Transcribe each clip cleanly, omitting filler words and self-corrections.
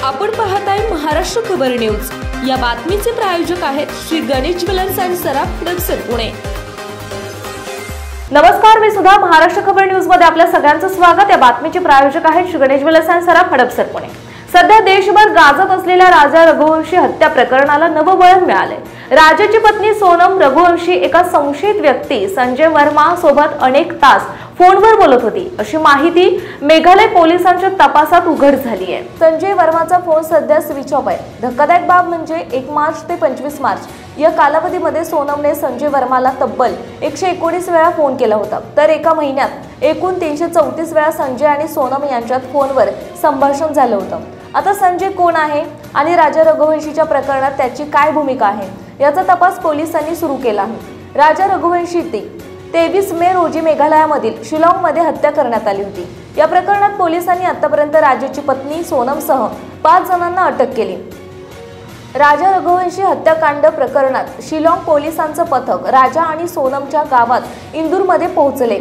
आपण पाहताय महाराष्ट्र खबर न्यूज। या बातमीचे प्रायोजक आहेत श्री गणेश ज्वेलर्स अँड सराफ हडपसर पुणे। नमस्कार, मी सुद्धा महाराष्ट्र खबर न्यूज मध्ये आपल्या सगळ्यांचं स्वागत। या बातमीचे प्रायोजक आहेत श्री गणेश ज्वेलर्स अँड सराफ हडपसर पुणे। सध्या देशभर गाजत असलेल्या राजा रघुवंशी हत्या प्रकरणाला नवं वळण मिळाले। राजाची पत्नी सोनम रघुवंशी एका संशयित व्यक्ती संजय वर्मा सोबत अनेक तास फोनवर बोलत होती, अशी माहिती मेघालय पोलिसांच्या तपासात उघड झाली आहे। संजय वर्माचा फोन सध्या स्विच ऑफ आहे। धक्कादायक बाब म्हणजे 1 मार्च ते 25 मार्च या कालावधीमध्ये सोनमने संजय वर्माला तब्बल 119 वेळा फोन केला होता, तर एका महिन्यात एकूण 334 वेळा संजय आणि सोनम यांच्यात फोनवर संभाषण झालं होतं। आता संजय कोण आहे आणि राजा रघुवंशीच्या प्रकरणात त्याची काय भूमिका आहे याचा तपास पोलिसांनी सुरू केला आहे। राजा रघुवंशीची 23 मे रोजी मेघालयामधील शिलाँगमध्ये हत्या करण्यात आली होती। या प्रकरणात पोलिसांनी आतापर्यंत राजाची पत्नी सोनमसह 5 जणांना अटक केली। राजा रघुवंशी हत्याकांड प्रकरणात शिलाँग पोलिसांचं पथक राजा आणि सोनमच्या गावात इंदूरमध्ये पोहोचले।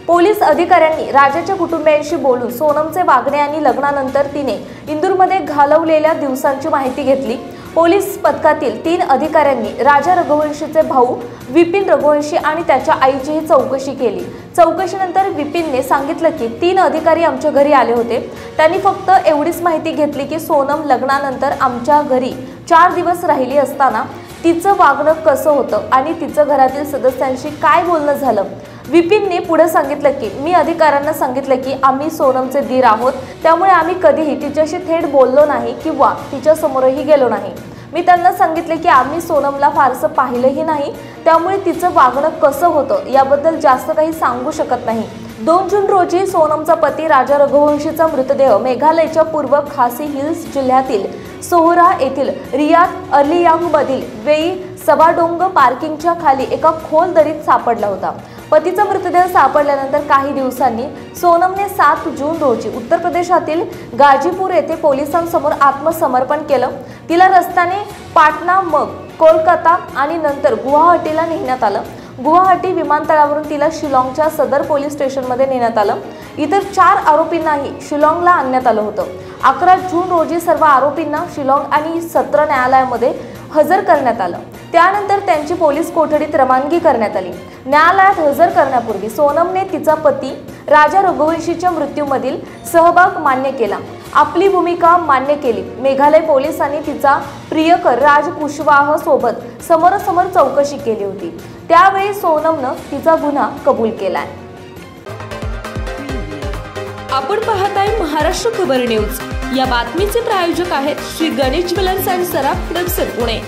पोलीस अधिकाऱ्यांनी राजाच्या कुटुंबियांशी बोलून सोनमचे वागणे आणि लग्नानंतर तिने इंदूरमध्ये घालवलेल्या दिवसांची माहिती घेतली। पोलीस पथकातील 3 अधिकाऱ्यांनी राजा रघुवंशीचे भाऊ विपिन रघुवंशी आणि त्याच्या आईचीही चौकशी केली। चौकशीनंतर विपिनने सांगितलं की 3 अधिकारी आमच्या घरी आले होते। त्यांनी फक्त एवढीच माहिती घेतली की सोनम लग्नानंतर आमच्या घरी 4 दिवस राहिली असताना तिचं वागणं कसं होतं आणि तिचं घरातील सदस्यांशी काय बोलणं झालं। विपिनने पुढे सांगितलं की मी अधिकाऱ्यांना सांगितलं की आम्ही सोनमचे दीर आहोत, त्यामुळे आम्ही कधीही तिच्याशी थेट बोललो नाही किंवा तिच्या समोरही गेलो नाही। मी त्यांना सांगितले की आम्ही सोनमला फारसं पाहिलंही नाही, त्यामुळे तिचं वागणं कसं होतं याबद्दल जास्त काही सांगू शकत नाही। 2 जून रोजी सोनमचा पती राजा रघुवंशीचा मृतदेह मेघालयच्या पूर्व खासी हिल्स जिल्ह्यातील सोहरा येथील रियात अर्लियांगमधील वेई सवाडोंग पार्किंगच्या खाली एका खोल दरीत सापडला होता। पतीचा मृतदेह सापडल्यानंतर काही दिवसांनी सोनमने 7 जून रोजी उत्तर प्रदेशातील गाजीपूर येथे पोलिसांसमोर आत्मसमर्पण केलं। तिला रस्त्याने पाटणा, मग कोलकाता आणि नंतर गुवाहाटीला नेण्यात आलं। गुवाहाटी विमानतळावरून तिला शिलाँगच्या सदर पोलीस स्टेशनमध्ये नेण्यात आलं। इतर 4 आरोपींनाही शिलाँगला आणण्यात आलं होतं। 11 जून रोजी सर्व आरोपींना शिलाँग आणि सत्र न्यायालयामध्ये हजर करण्यात आलं। त्यानंतर त्यांची पोलीस कोठडीत रवानगी करण्यात आली। न्यायालयात हजर करण्यापूर्वी सोनमने तिचा पती राजा रघुवंशीच्या मृत्यूमधील सहभाग मान्य केला, आपली भूमिका मान्य केली। मेघालय पोलिसांनी तिचा प्रियकर राज कुशवाह सोबत समोरासमोर चौकशी केली होती, त्यावेळी सोनमनं तिचा गुन्हा कबूल केलाय। आपण पाहताय महाराष्ट्र खबर न्यूज। या बातमीचे प्रायोजक आहेत Shri Ganesh jewellers and Saraf Hadapsar Pune.